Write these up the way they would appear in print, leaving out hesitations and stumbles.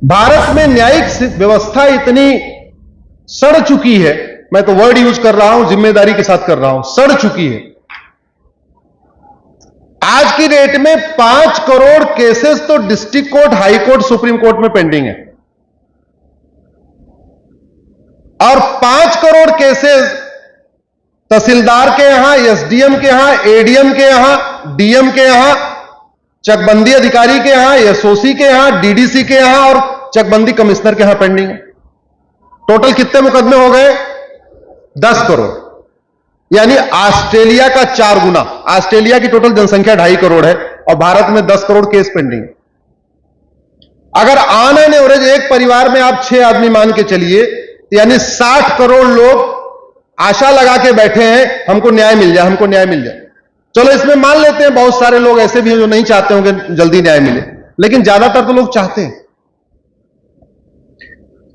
भारत में न्यायिक व्यवस्था इतनी सड़ चुकी है, मैं तो वर्ड यूज कर रहा हूं, जिम्मेदारी के साथ कर रहा हूं, सड़ चुकी है। आज की डेट में 5 करोड़ केसेस तो district court, high court, supreme court में पेंडिंग है, और 5 करोड़ केसेस तहसीलदार के यहां, एसडीएम के यहां, एडीएम के यहां, डीएम के यहां, चकबंदी अधिकारी के यहां, एसओसी के यहां, डीडीसी के यहां और चकबंदी कमिश्नर के यहां पेंडिंग है। टोटल कितने मुकदमे हो गए? 10 करोड़, यानी ऑस्ट्रेलिया का 4 गुना। ऑस्ट्रेलिया की टोटल जनसंख्या 2.5 करोड़ है और भारत में 10 करोड़ केस पेंडिंग है। अगर ऑन एन एवरेज एक परिवार में आप 6 आदमी मान के चलिए, यानी 60 करोड़ लोग आशा लगा के बैठे हैं हमको न्याय मिल जाए, हमको न्याय मिल जाए। चलो इसमें मान लेते हैं बहुत सारे लोग ऐसे भी हैं जो नहीं चाहते होंगे जल्दी न्याय मिले, लेकिन ज्यादातर तो लोग चाहते हैं।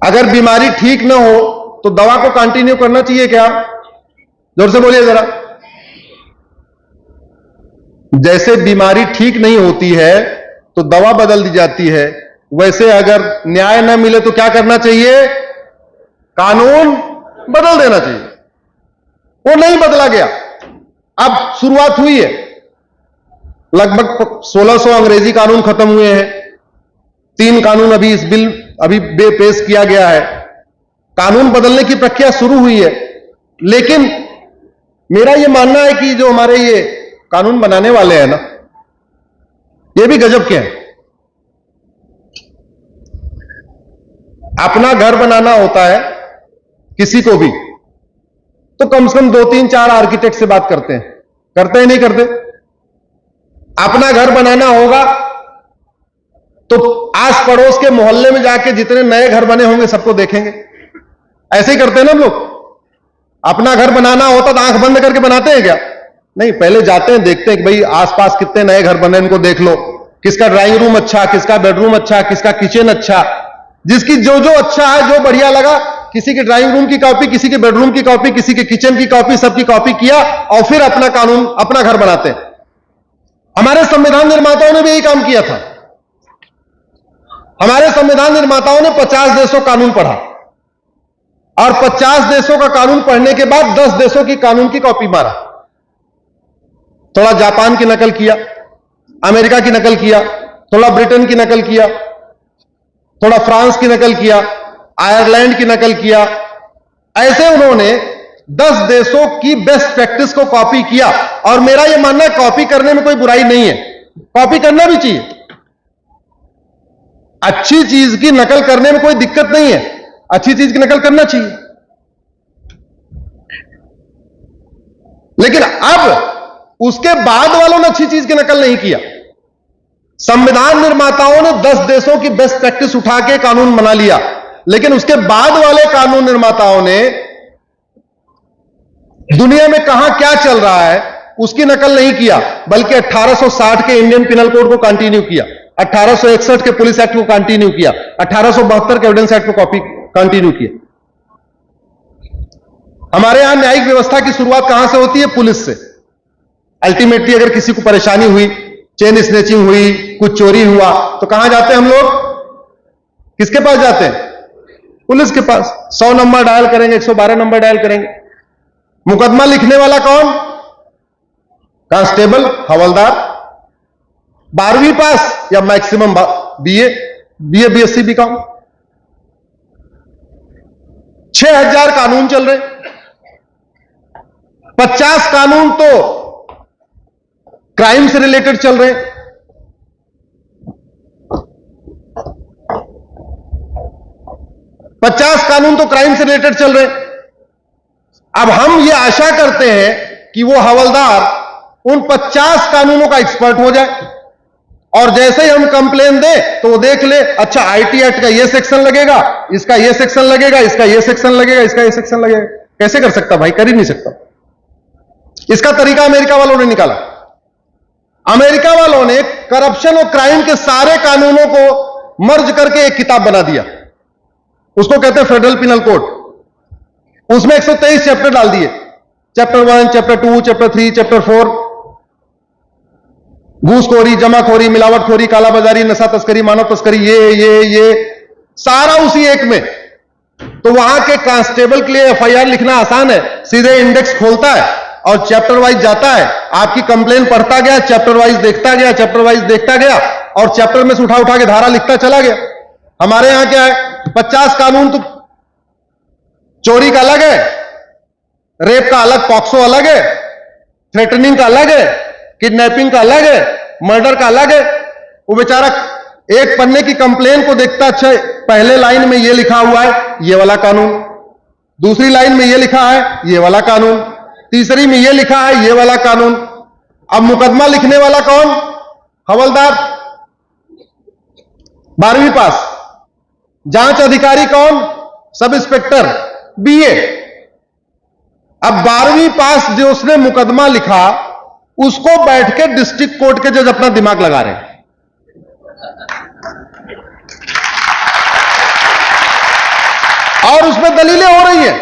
अगर बीमारी ठीक ना हो तो दवा को कंटिन्यू करना चाहिए क्या? जोर से बोलिए जरा। जैसे बीमारी ठीक नहीं होती है तो दवा बदल दी जाती है, वैसे अगर न्याय न मिले तो क्या करना चाहिए? कानून बदल देना चाहिए। वो नहीं बदला गया। अब शुरुआत हुई है, लगभग 1600 अंग्रेजी कानून खत्म हुए हैं, 3 कानून अभी इस बिल पेश किया गया है। कानून बदलने की प्रक्रिया शुरू हुई है, लेकिन मेरा यह मानना है कि जो हमारे ये कानून बनाने वाले हैं ना, ये भी गजब के हैं। अपना घर बनाना होता है किसी को भी तो कम से कम 2-3-4 आर्किटेक्ट से बात करते हैं, करते हैं नहीं करते? अपना घर बनाना होगा तो आस पड़ोस के मोहल्ले में जाके जितने नए घर बने होंगे सबको देखेंगे, ऐसे ही करते हैं ना हम लोग। अपना घर बनाना होता तो आंख बंद करके बनाते हैं क्या? नहीं, पहले जाते हैं, देखते हैं कि भाई आसपास कितने नए घर बने, इनको देख लो, किसका ड्राइंग रूम अच्छा, किसका बेडरूम अच्छा, किसका किचन अच्छा, जिसकी जो जो अच्छा है, जो बढ़िया लगा, किसी के ड्राइंग रूम की कॉपी, किसी के बेडरूम की कॉपी, किसी के किचन की कॉपी, सबकी कॉपी किया और फिर अपना कानून, अपना घर बनाते हैं। हमारे संविधान निर्माताओं ने भी यही काम किया था। हमारे संविधान निर्माताओं ने 50 देशों कानून पढ़ा और 50 देशों का कानून पढ़ने के बाद 10 देशों की कानून की कॉपी मारा। थोड़ा जापान की नकल किया, अमेरिका की नकल किया, थोड़ा ब्रिटेन की नकल किया, थोड़ा फ्रांस की नकल किया, आयरलैंड की नकल किया। ऐसे उन्होंने 10 देशों की बेस्ट प्रैक्टिस को कॉपी किया। और मेरा यह मानना है कॉपी करने में कोई बुराई नहीं है, कॉपी करना भी चाहिए। अच्छी चीज की नकल करने में कोई दिक्कत नहीं है, अच्छी चीज की नकल करना चाहिए। लेकिन अब उसके बाद वालों ने अच्छी चीज की नकल नहीं किया। संविधान निर्माताओं ने 10 देशों की बेस्ट प्रैक्टिस उठा के कानून बना लिया, लेकिन उसके बाद वाले कानून निर्माताओं ने दुनिया में कहां क्या चल रहा है उसकी नकल नहीं किया, बल्कि 1860 के इंडियन पिनल कोड को कंटिन्यू किया, 1861 के पुलिस एक्ट को कंटिन्यू किया, 1872 के एविडेंस एक्ट को कॉपी कंटिन्यू किया। हमारे यहां न्यायिक व्यवस्था की शुरुआत कहां से होती है? पुलिस से। अल्टीमेटली अगर किसी को परेशानी हुई, चेन स्नेचिंग हुई, कुछ चोरी हुआ, तो कहां जाते हैं हम लोग? किसके पास जाते हैं? पुलिस के पास। 100 नंबर डायल करेंगे, 112 नंबर डायल करेंगे। मुकदमा लिखने वाला कौन? कांस्टेबल, हवलदार, 12वीं पास या मैक्सिमम बीए, बीएससी, बीकॉम। 6000 कानून चल रहे, 50 कानून तो क्राइम से रिलेटेड चल रहे, 50 कानून तो क्राइम से रिलेटेड चल रहे। अब हम ये आशा करते हैं कि वो हवलदार उन 50 कानूनों का एक्सपर्ट हो जाए और जैसे ही हम कंप्लेन दें तो वो देख ले, अच्छा आईटी एक्ट का ये सेक्शन लगेगा, इसका ये सेक्शन लगेगा, इसका ये सेक्शन लगेगा, इसका ये सेक्शन लगेगा। कैसे कर सकता भाई? कर ही नहीं सकता। इसका तरीका अमेरिका वालों ने निकाला। अमेरिका वालों ने करप्शन और क्राइम के सारे कानूनों को मर्ज करके एक किताब बना दिया, उसको कहते हैं फेडरल पिनल कोड। उसमें 123 चैप्टर डाल दिए, चैप्टर 1, चैप्टर 2, चैप्टर 3, चैप्टर 4। घूसखोरी, जमाखोरी, मिलावटखोरी, कालाबाजारी, नशा तस्करी, मानव तस्करी, ये सारा उसी एक में। तो वहां के कांस्टेबल के लिए एफआईआर लिखना आसान है, सीधे इंडेक्स खोलता है और चैप्टर वाइज जाता है, आपकी कंप्लेन पढ़ता गया, चैप्टर वाइज देखता गया, चैप्टर वाइज देखता गया और चैप्टर में से उठा उठा के धारा लिखता चला गया। हमारे यहां क्या है, 50 कानून, तो चोरी का अलग है, रेप का अलग, पॉक्सो अलग है, थ्रेटनिंग का अलग है, किडनैपिंग का अलग है, मर्डर का अलग है। वो बेचारा एक पन्ने की कंप्लेन को देखता, अच्छा पहले लाइन में ये लिखा हुआ है, ये वाला कानून, दूसरी लाइन में ये लिखा है, ये वाला कानून, तीसरी में ये लिखा है, ये वाला कानून। अब मुकदमा लिखने वाला कौन? हवलदार, 12वीं पास। जांच अधिकारी कौन? Sub inspector, BA. अब 12वीं पास जो उसने मुकदमा लिखा, उसको बैठ के डिस्ट्रिक्ट कोर्ट के जज अपना दिमाग लगा रहे हैं। और उसमें दलीलें हो रही हैं,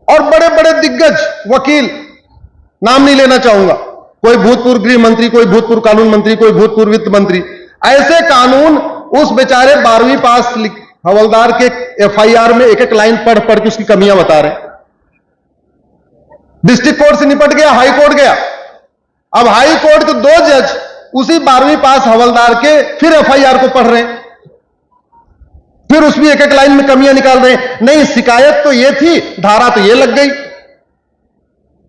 और बड़े बड़े दिग्गज वकील, नाम नहीं लेना चाहूंगा, कोई भूतपूर्व गृह मंत्री, कोई भूतपूर्व कानून मंत्री, कोई भूतपूर्व वित्त मंत्री, ऐसे कानून उस बेचारे 12वीं पास हवलदार के एफआईआर में एक एक लाइन पढ़ पढ़ के उसकी कमियां बता रहे। डिस्ट्रिक्ट कोर्ट से निपट गया, हाई कोर्ट गया। अब हाई कोर्ट के 2 जज उसी 12वीं पास हवलदार के फिर एफआईआर को पढ़ रहे हैं, फिर उसमें एक एक लाइन में कमियां निकाल रहे हैं। नहीं, शिकायत तो ये थी, धारा तो ये लग गई,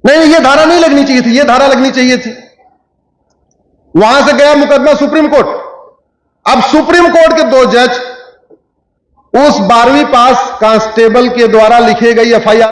नहीं ये धारा नहीं लगनी चाहिए थी, ये धारा लगनी चाहिए थी। वहां से गया मुकदमा सुप्रीम कोर्ट। अब सुप्रीम कोर्ट के 2 जज उस 12वीं पास कांस्टेबल के द्वारा लिखी गई एफआईआर